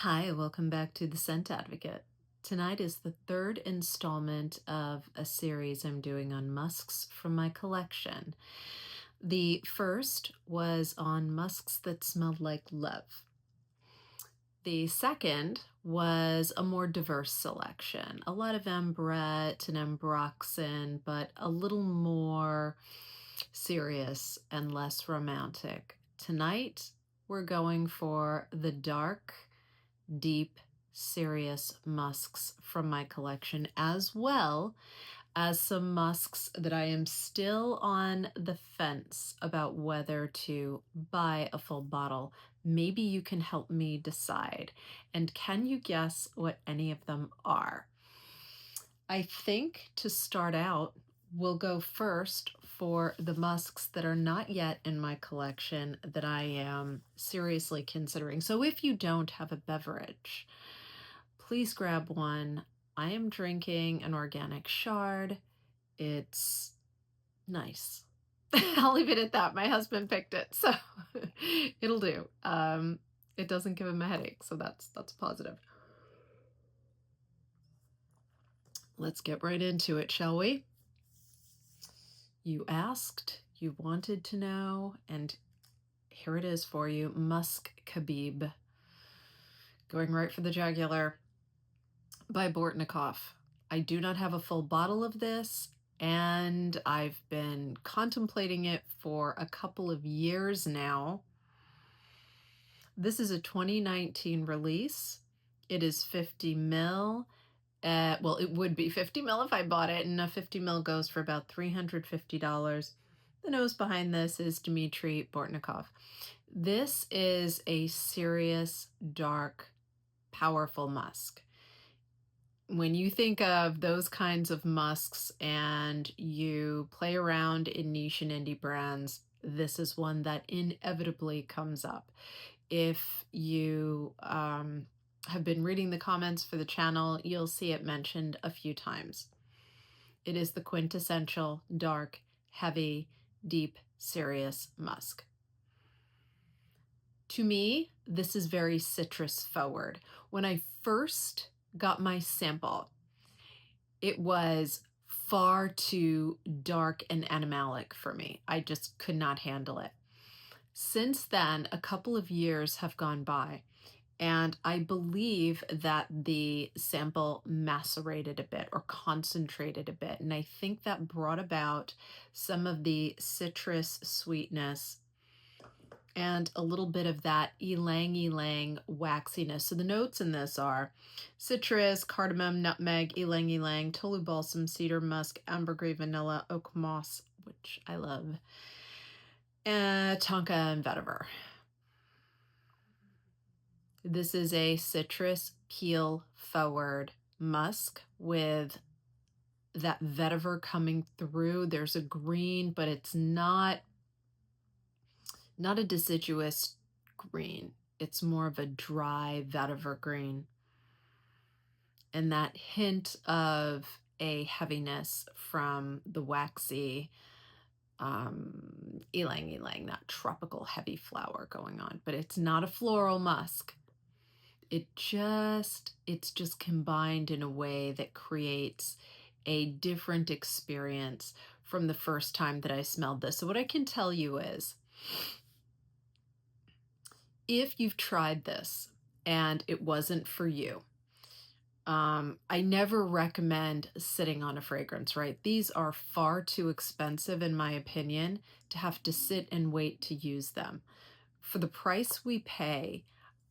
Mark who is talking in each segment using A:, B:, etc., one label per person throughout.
A: Hi, welcome back to The Scent Advocate. Tonight is the third installment of a series I'm doing on musks from my collection. The first was on musks that smelled like love. The second was a more diverse selection, a lot of ambrette and ambroxan, but a little more serious and less romantic. Tonight, we're going for the dark, deep, serious musks from my collection, as well as some musks that I am still on the fence about whether to buy a full bottle. Maybe you can help me decide. And can you guess what any of them are? I think to start out, we'll go first for the musks that are not yet in my collection that I am seriously considering. So if you don't have a beverage, please grab one. I am drinking an organic shard. It's nice. I'll leave it at that. My husband picked it, so it'll do. It doesn't give him a headache, so that's positive. Let's get right into it, shall we? You asked, you wanted to know, and here it is for you. Musk Khabib. Going right for the jugular by Bortnikov. I do not have a full bottle of this, and I've been contemplating it for a couple of years now. This is a 2019 release. It is 50 ml. Well, it would be 50 ml if I bought it, and a 50 ml goes for about $350. The nose behind this is Dmitry Bortnikov. This is a serious, dark, powerful musk. When you think of those kinds of musks and you play around in niche and indie brands, this is one that inevitably comes up. If you have been reading the comments for the channel, you'll see it mentioned a few times. It is the quintessential dark, heavy, deep, serious musk. To me, this is very citrus forward. When I first got my sample, it was far too dark and animalic for me. I just could not handle it. Since then, a couple of years have gone by, and I believe that the sample macerated a bit or concentrated a bit. And I think that brought about some of the citrus sweetness and a little bit of that ylang-ylang waxiness. So the notes in this are citrus, cardamom, nutmeg, ylang-ylang, tolu balsam, cedar, musk, ambergris, vanilla, oak moss, which I love, tonka, and vetiver. This is a citrus peel forward musk with that vetiver coming through. There's a green, but it's not a deciduous green. It's more of a dry vetiver green. And that hint of a heaviness from the waxy ylang-ylang, that tropical heavy flower going on. But it's not a floral musk. It's just combined in a way that creates a different experience from the first time that I smelled this. So what I can tell you is, if you've tried this and it wasn't for you, I never recommend sitting on a fragrance, right? These are far too expensive, in my opinion, to have to sit and wait to use them. For the price we pay,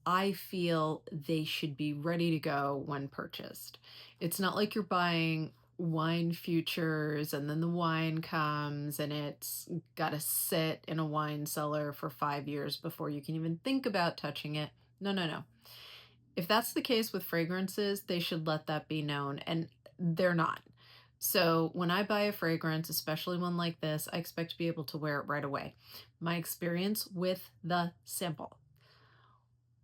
A: I feel they should be ready to go when purchased. It's not like you're buying wine futures and then the wine comes and it's got to sit in a wine cellar for 5 years before you can even think about touching it. No. If that's the case with fragrances, they should let that be known, and they're not. So when I buy a fragrance, especially one like this, I expect to be able to wear it right away. My experience with the sample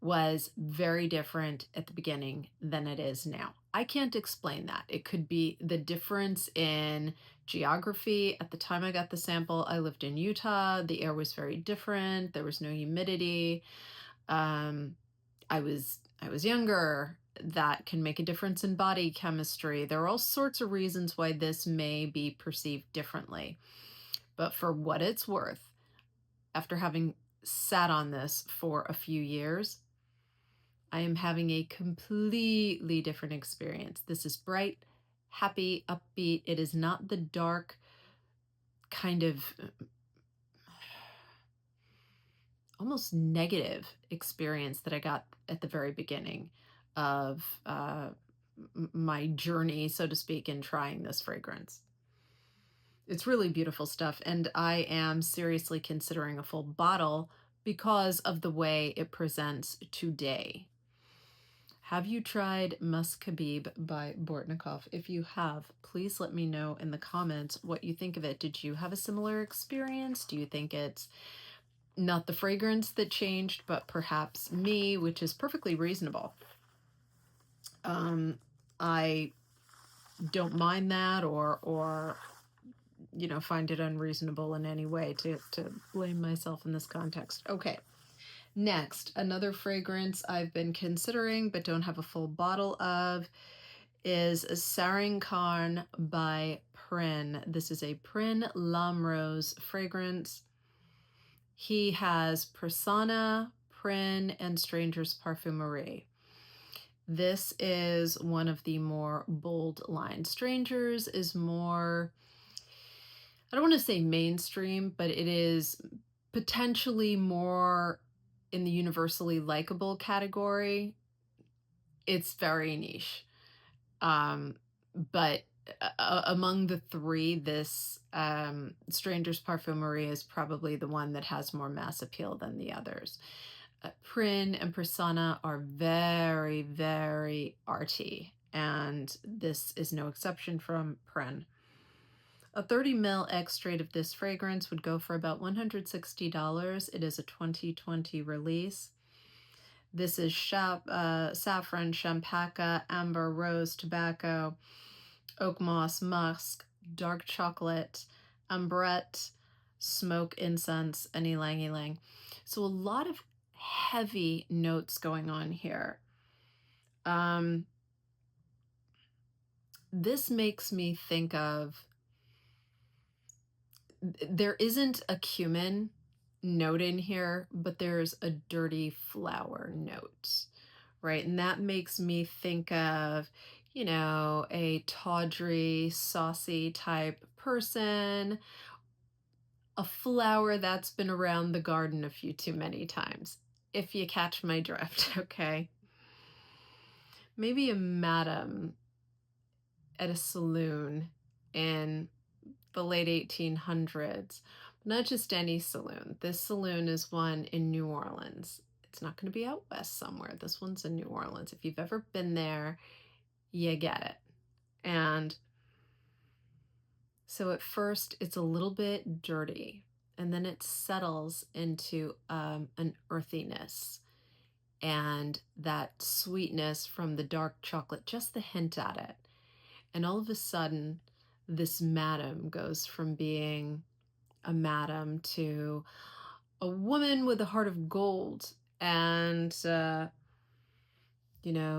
A: was very different at the beginning than it is now. I can't explain that. It could be the difference in geography. At the time I got the sample, I lived in Utah. The air was very different. There was no humidity. I was younger. That can make a difference in body chemistry. There are all sorts of reasons why this may be perceived differently. But for what it's worth, after having sat on this for a few years, I am having a completely different experience. This is bright, happy, upbeat. It is not the dark kind of almost negative experience that I got at the very beginning of my journey, so to speak, in trying this fragrance. It's really beautiful stuff, and I am seriously considering a full bottle because of the way it presents today. Have you tried Musk Khabib by Bortnikov? If you have, please let me know in the comments what you think of it. Did you have a similar experience? Do you think it's not the fragrance that changed, but perhaps me, which is perfectly reasonable? I don't mind that or find it unreasonable in any way to blame myself in this context. Okay. Next, another fragrance I've been considering but don't have a full bottle of is Sangrikarn by Prin. This is a Prin L'Homme Rose fragrance. He has Persona, Prin, and Stranger's Parfumerie. This is one of the more bold lines. Strangers is more, I don't want to say mainstream, but it is potentially more in the universally likable category. It's very niche. But among the three, this Stranger's Parfumerie is probably the one that has more mass appeal than the others. Prin and Persona are very, very arty, and this is no exception from Prin. A 30 ml extract of this fragrance would go for about $160. It is a 2020 release. This is saffron, champaca, amber, rose, tobacco, oak moss, musk, dark chocolate, ambrette, smoke, incense, and ylang ylang. So a lot of heavy notes going on here. This makes me think of, there isn't a cumin note in here, but there's a dirty flower note, right? And that makes me think of, a tawdry, saucy type person, a flower that's been around the garden a few too many times, if you catch my drift, okay? Maybe a madam at a saloon in the late 1800s. Not just any saloon. This saloon is one in New Orleans. It's not going to be out west somewhere. This one's in New Orleans. If you've ever been there, you get it. And so at first it's a little bit dirty, and then it settles into an earthiness and that sweetness from the dark chocolate, just the hint at it. And all of a sudden, this madam goes from being a madam to a woman with a heart of gold and,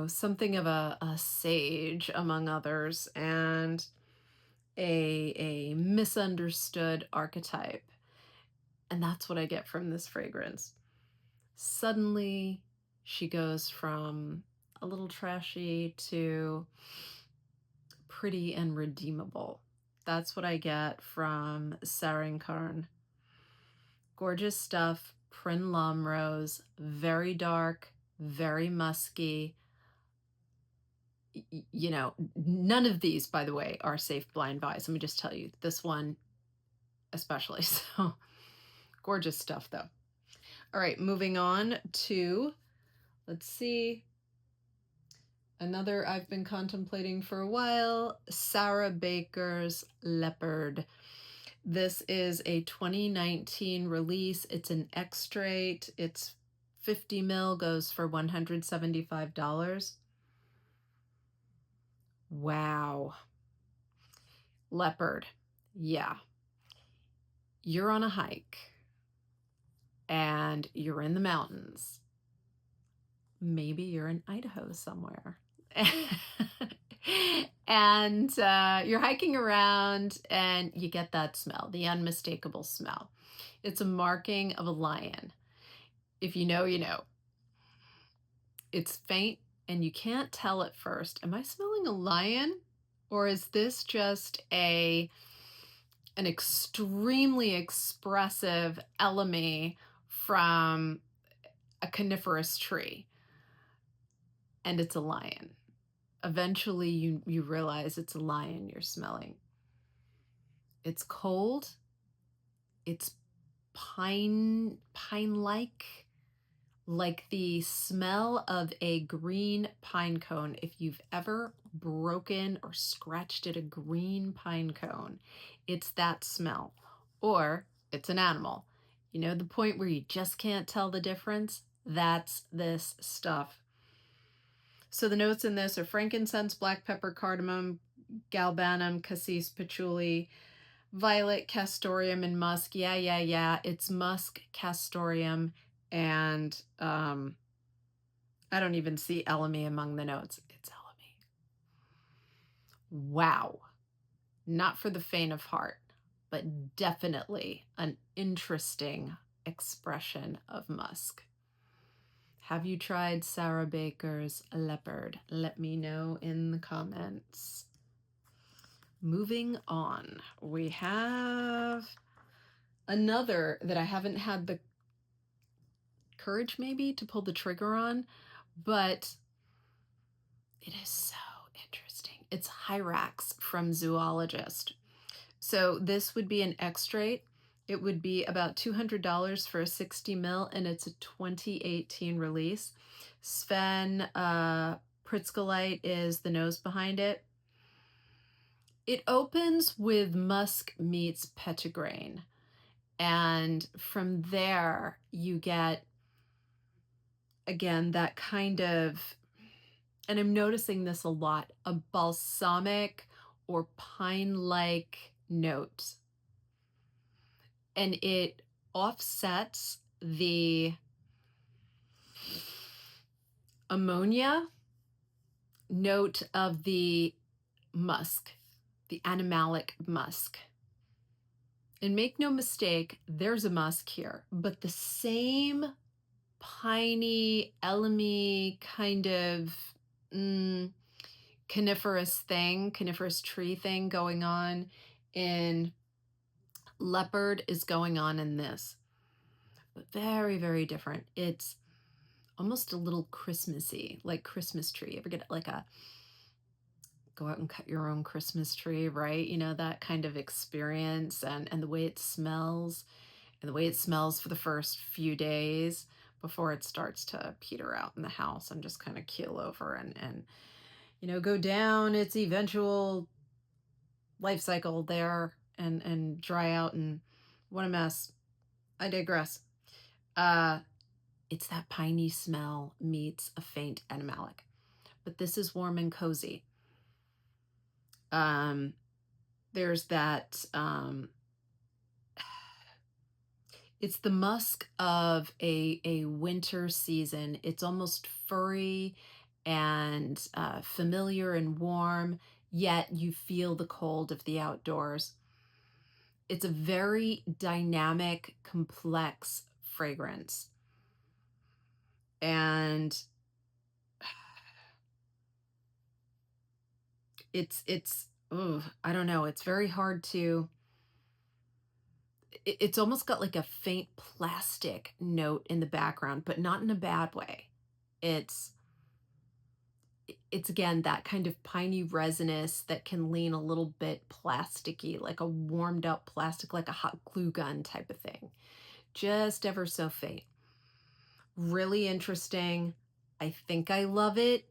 A: something of a sage among others, and a misunderstood archetype. And that's what I get from this fragrance. Suddenly, she goes from a little trashy to pretty and redeemable. That's what I get from Sangrikarn. Gorgeous stuff, Prin L'Homme Rose, very dark, very musky. None of these, by the way, are safe blind buys. Let me just tell you, this one especially. So gorgeous stuff, though. All right, moving on to, let's see, another I've been contemplating for a while, Sarah Baker's Leopard. This is a 2019 release. It's an extract. It's 50 ml, goes for $175. Wow. Leopard. Yeah. You're on a hike and you're in the mountains. maybe you're in Idaho somewhere. And you're hiking around and you get that smell, the unmistakable smell. It's a marking of a lion. If you know, you know. It's faint and you can't tell at first. Am I smelling a lion? Or is this just an extremely expressive elemi from a coniferous tree? And it's a lion. Eventually you realize it's a lion you're smelling. It's cold. It's pine-like, like the smell of a green pine cone. If you've ever broken or scratched at a green pine cone, it's that smell. Or it's an animal. You know, the point where you just can't tell the difference? That's this stuff. So the notes in this are frankincense, black pepper, cardamom, galbanum, cassis, patchouli, violet, castoreum, and musk. Yeah. It's musk, castoreum, and I don't even see elemi among the notes. It's elemi. Wow. Not for the faint of heart, but definitely an interesting expression of musk. Have you tried Sarah Baker's Leopard? Let me know in the comments. Moving on, we have another that I haven't had the courage maybe to pull the trigger on, but it is so interesting. It's Hyrax from Zoologist. So this would be an extrait. It would be about $200 for a 60 ml, and it's a 2018 release. Sven Pritzkelite is the nose behind it. It opens with musk meets petitgrain, and from there you get, again, that kind of, and I'm noticing this a lot, a balsamic or pine-like note. And it offsets the ammonia note of the musk, the animalic musk. And make no mistake, there's a musk here, but the same piney, elemi kind of coniferous tree thing going on in Leopard is going on in this. But very, very different. It's almost a little Christmassy, like Christmas tree. Ever get like a go out and cut your own Christmas tree, right? You know, that kind of experience, and the way it smells, and the way it smells for the first few days before it starts to peter out in the house and just kind of keel over and you know, go down its eventual life cycle there and dry out, and what a mess. I digress. It's that piney smell meets a faint animalic, but this is warm and cozy. There's that, it's the musk of a winter season. It's almost furry and familiar and warm, yet you feel the cold of the outdoors. It's a very dynamic, complex fragrance. And it's I don't know, it's very hard to, it's almost got like a faint plastic note in the background, but not in a bad way. It's again that kind of piney resinous that can lean a little bit plasticky, like a warmed up plastic, like a hot glue gun type of thing. Just ever so faint. Really interesting. I think I love it.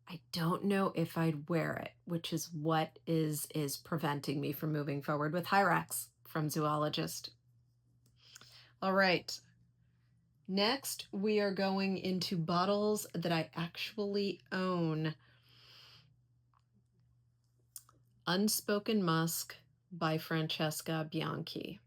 A: I don't know if I'd wear it, which is what is preventing me from moving forward with Hyrax from Zoologist. All right. Next, we are going into bottles that I actually own. Unspoken Musk by Francesca Bianchi.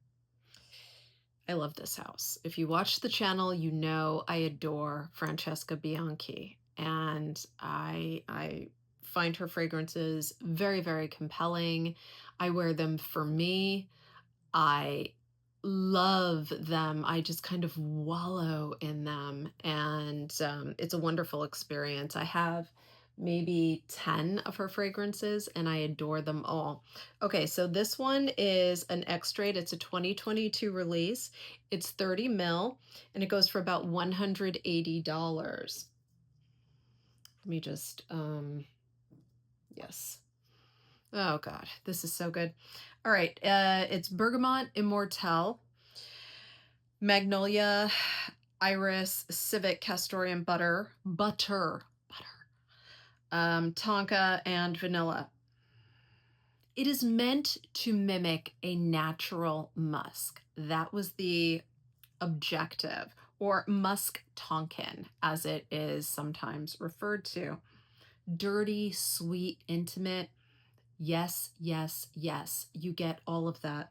A: I love this house. If you watch the channel, you know I adore Francesca Bianchi, and I find her fragrances very, very compelling. I wear them for me. I love them. I just kind of wallow in them, and it's a wonderful experience. I have maybe 10 of her fragrances, and I adore them all. Okay, so this one is an extrait. It's a 2022 release. It's 30 mil, and it goes for about $180. Let me just, yes. Oh God, this is so good. All right, it's Bergamot Immortelle, Magnolia, Iris, Civet, Castoreum, butter, tonka, and vanilla. It is meant to mimic a natural musk. That was the objective, or musk tonkin, as it is sometimes referred to. Dirty, sweet, intimate. Yes, yes, yes. You get all of that.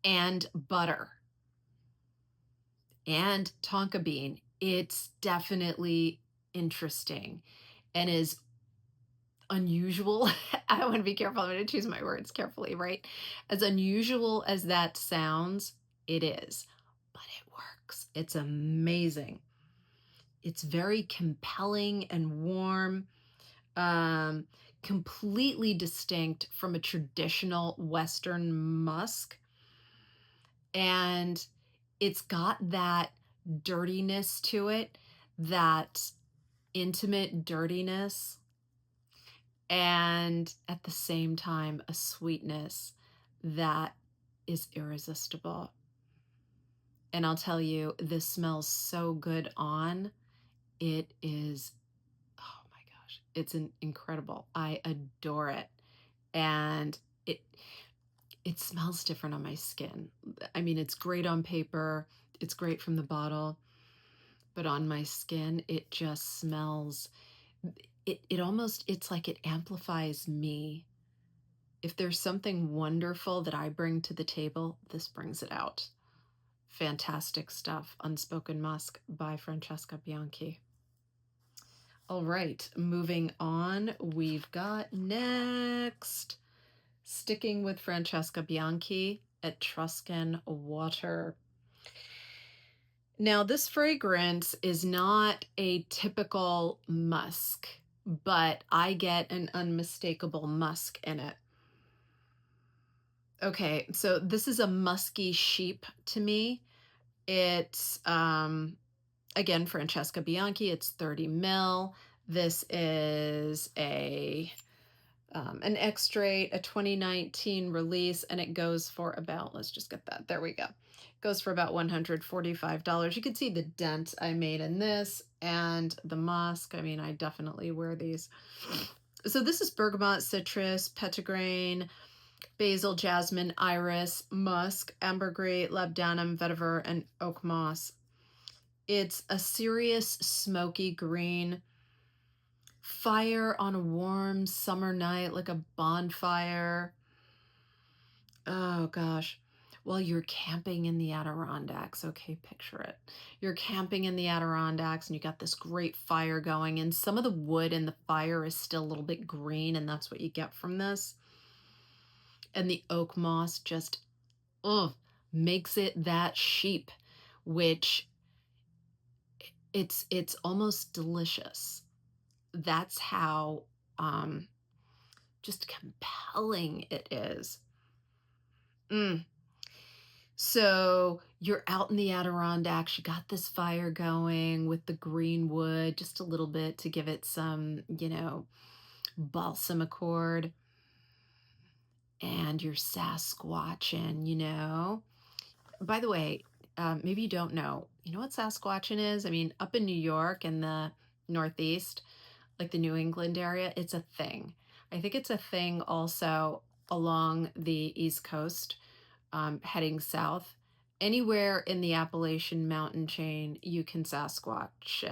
A: And butter. And tonka bean. It's definitely interesting and is unusual. I want to be careful. I'm going to choose my words carefully, right? As unusual as that sounds, it is, but it works. It's amazing. It's very compelling and warm, completely distinct from a traditional Western musk. And it's got that dirtiness to it, that intimate dirtiness, and at the same time, a sweetness that is irresistible. And I'll tell you, this smells so good on. It is, oh my gosh, it's an incredible. I adore it. And it smells different on my skin. I mean, it's great on paper. It's great from the bottle. But on my skin, it just smells, it almost, it's like it amplifies me. If there's something wonderful that I bring to the table, this brings it out. Fantastic stuff. Unspoken Musk by Francesca Bianchi. All right, moving on, we've got next, sticking with Francesca Bianchi, Etruscan Water. Now, this fragrance is not a typical musk, but I get an unmistakable musk in it. Okay, so this is a musky sheep to me. It's, again, Francesca Bianchi. It's 30 mil. This is an extrait, a 2019 release, and it goes for about, let's just get that, there we go. Goes for about $145. You can see the dent I made in this and the musk. I mean, I definitely wear these. So this is bergamot, citrus, petitgrain, basil, jasmine, iris, musk, ambergris, labdanum, vetiver, and oak moss. It's a serious smoky green. Fire on a warm summer night, like a bonfire. Oh gosh. Well, you're camping in the Adirondacks. Okay, picture it. You're camping in the Adirondacks and you got this great fire going, and some of the wood in the fire is still a little bit green, and that's what you get from this. And the oak moss just makes it that sheep, which it's almost delicious. That's how just compelling it is. So you're out in the Adirondacks, you got this fire going with the green wood, just a little bit to give it some, balsam accord. And you're Sasquatching. By the way, maybe you don't know. You know what Sasquatching is? I mean, up in New York and the Northeast, like the New England area, it's a thing. I think it's a thing also along the East Coast, heading south. Anywhere in the Appalachian mountain chain, you can Sasquatch,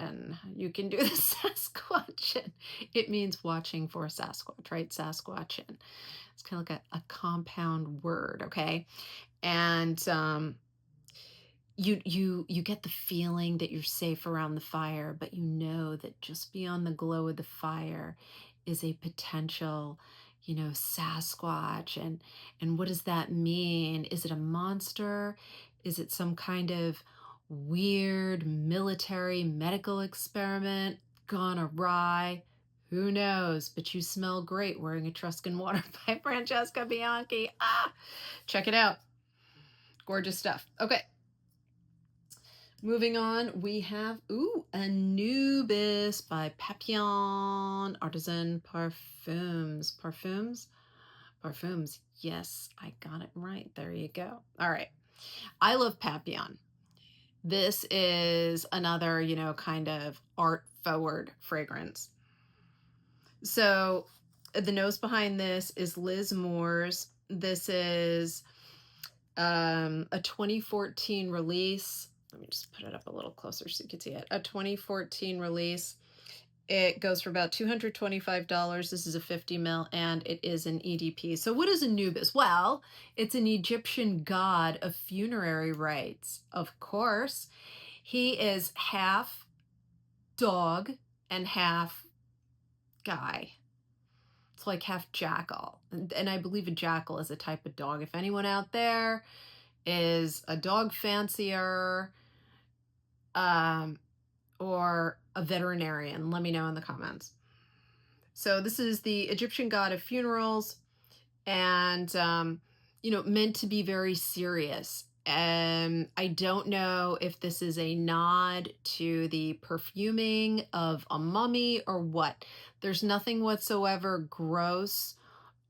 A: you can do the Sasquatch. It means watching for Sasquatch, right? Sasquatch. It's kind of like a compound word, okay? And you get the feeling that you're safe around the fire, but you know that just beyond the glow of the fire is a potential, Sasquatch. And what does that mean? Is it a monster? Is it some kind of weird military medical experiment gone awry? Who knows? But you smell great wearing Etruscan water by Francesca Bianchi. Check it out. Gorgeous stuff. Okay. Moving on, we have, Anubis by Papillon, Artisan Parfums. Parfums. Yes, I got it right. There you go. All right. I love Papillon. This is another, kind of art forward fragrance. So the nose behind this is Liz Moore's. This is a 2014 release. Let me just put it up a little closer so you can see it. A 2014 release. It goes for about $225. This is a 50 ml and it is an EDP. So what is Anubis? Well, it's an Egyptian god of funerary rites. Of course, he is half dog and half guy. It's like half jackal. And I believe a jackal is a type of dog. If anyone out there is a dog fancier, or a veterinarian, let me know in the comments. So this is the Egyptian god of funerals and, meant to be very serious. And I don't know if this is a nod to the perfuming of a mummy or what. There's nothing whatsoever gross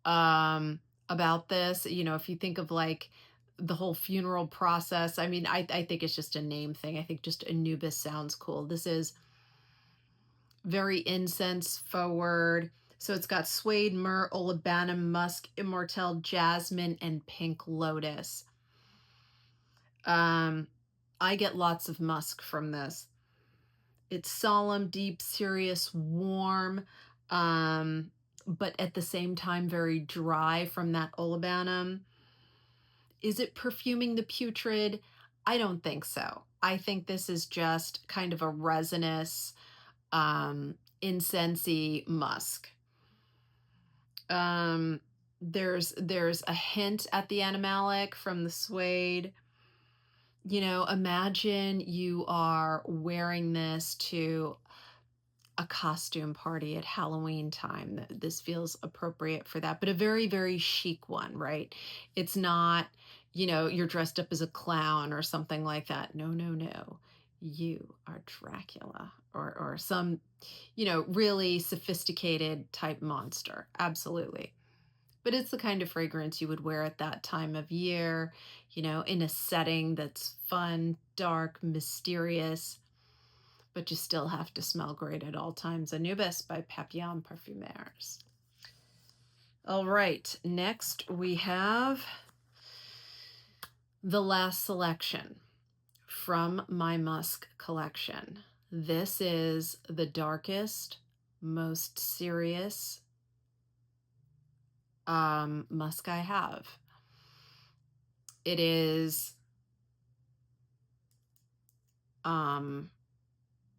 A: about this. If you think of like the whole funeral process, I mean, I think it's just a name thing. I think just Anubis sounds cool. This is very incense forward. So it's got suede, myrrh, olibanum, musk, immortelle, jasmine, and pink lotus. I get lots of musk from this. It's solemn, deep, serious, warm, but at the same time very dry from that olibanum. Is it perfuming the putrid? I don't think so. I think this is just kind of a resinous, incensey musk. There's a hint at the animalic from the suede. Imagine you are wearing this to a costume party at Halloween time. This feels appropriate for that, but a very, very chic one, right? It's not, you're dressed up as a clown or something like that. No, no, no. You are Dracula or some, really sophisticated type monster. Absolutely. But it's the kind of fragrance you would wear at that time of year, in a setting that's fun, dark, mysterious, but you still have to smell great at all times. Anubis by Papillon Parfumeurs. All right, next we have the last selection from my Musk collection. This is the darkest, most serious musk I have. It is a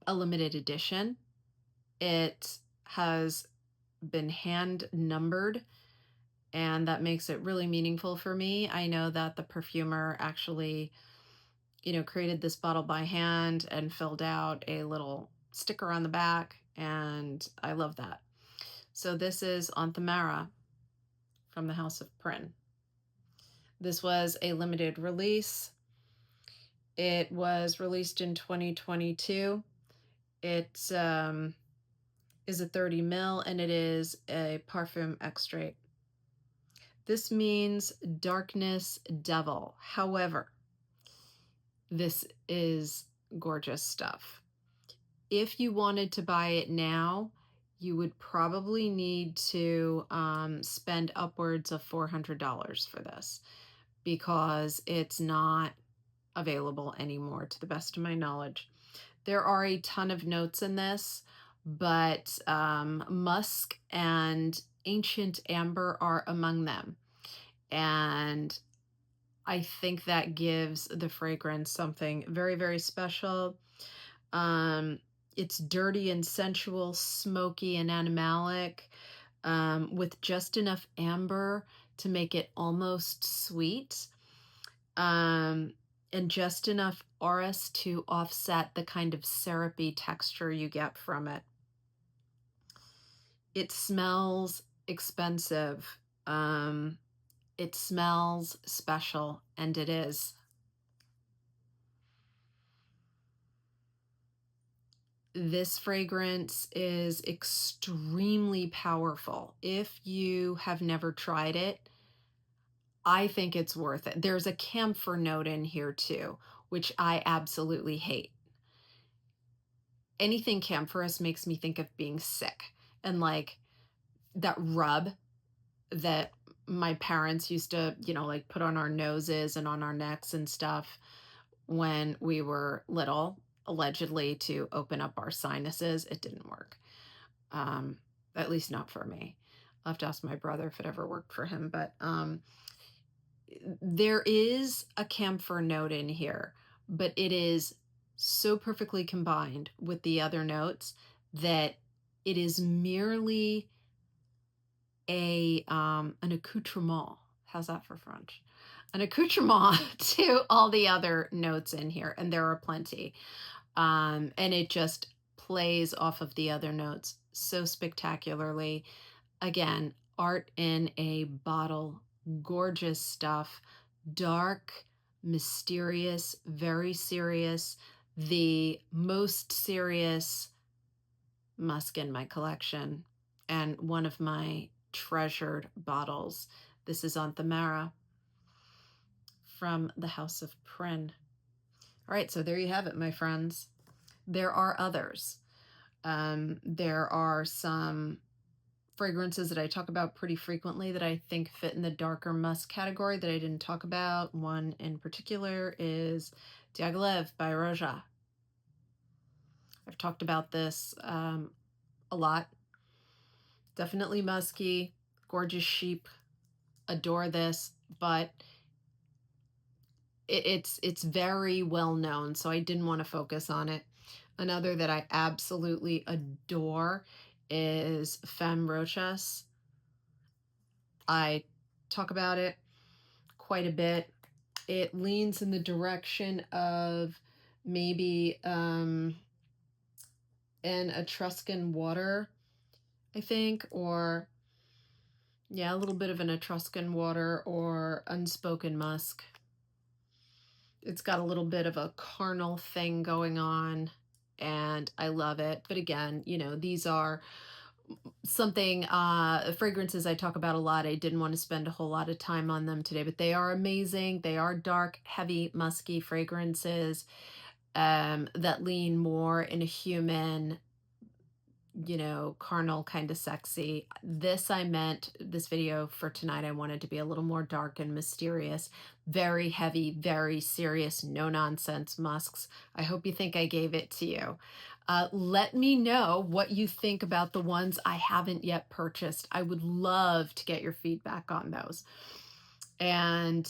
A: limited edition. It has been hand numbered, and that makes it really meaningful for me. I know that the perfumer actually, created this bottle by hand and filled out a little sticker on the back, and I love that. So this is Onthimara from the House of Prin. This was a limited release. It was released in 2022. It is a 30 ml and it is a parfum extrait. This means darkness devil. However, this is gorgeous stuff. If you wanted to buy it now, you would probably need to spend upwards of $400 for this because it's not available anymore, to the best of my knowledge. There are a ton of notes in this, but musk and ancient amber are among them. And I think that gives the fragrance something very, very special. Um, it's dirty and sensual, smoky and animalic, with just enough amber to make it almost sweet, um, and just enough orris to offset the kind of syrupy texture you get from it. It smells expensive. It smells special, and it is. This fragrance is extremely powerful. If you have never tried it, I think it's worth it. There's a camphor note in here too, which I absolutely hate. Anything camphorous makes me think of being sick, and like that rub that my parents used to, like put on our noses and on our necks and stuff when we were little, allegedly to open up our sinuses. It didn't work. Um, at least not for me. I'll have to ask my brother if it ever worked for him. But there is a camphor note in here, but it is so perfectly combined with the other notes that it is merely an accoutrement. How's that for French? An accoutrement to all the other notes in here, and there are plenty. And it just plays off of the other notes so spectacularly. Again, art in a bottle, gorgeous stuff, dark, mysterious, very serious, the most serious musk in my collection, and one of my treasured bottles. This is Onthimara from the House of Prin. All right, so there you have it, my friends. There are others. There are some fragrances that I talk about pretty frequently that I think fit in the darker musk category that I didn't talk about. One in particular is Diaghilev by Roja. I've talked about this a lot. Definitely musky, gorgeous sheep. Adore this, but it's very well known, so I didn't want to focus on it. Another that I absolutely adore is Femme Rochas. I talk about it quite a bit. It leans in the direction of maybe an Etruscan water, I think, or yeah, a little bit of an Etruscan water or unspoken musk. It's got a little bit of a carnal thing going on, and I love it. But again, these are something fragrances I talk about a lot. I didn't want to spend a whole lot of time on them today, but they are amazing. They are dark, heavy, musky fragrances that lean more in a human, carnal kind of sexy. This video for tonight, I wanted to be a little more dark and mysterious, very heavy, very serious, no nonsense musks. I hope you think I gave it to you. Let me know what you think about the ones I haven't yet purchased. I would love to get your feedback on those. And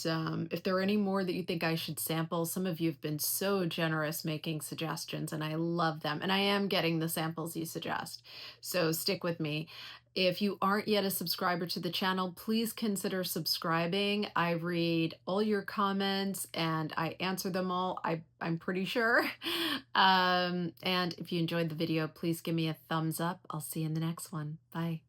A: if there are any more that you think I should sample, some of you have been so generous making suggestions, and I love them. And I am getting the samples you suggest. So stick with me. If you aren't yet a subscriber to the channel, please consider subscribing. I read all your comments and I answer them all, I'm pretty sure. And if you enjoyed the video, please give me a thumbs up. I'll see you in the next one. Bye.